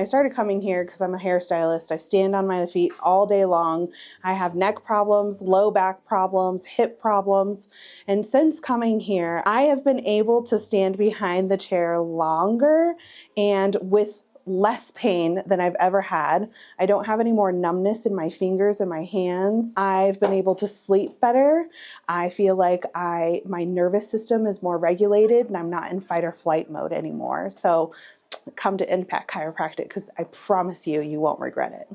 I started coming here because I'm a hairstylist. I stand on my feet all day long. I have neck problems, low back problems, hip problems. And since coming here, I have been able to stand behind the chair longer and with less pain than I've ever had. I don't have any more numbness in my fingers and my hands. I've been able to sleep better. I feel like my nervous system is more regulated and I'm not in fight or flight mode anymore. So come to Impact Chiropractic because I promise you, you won't regret it.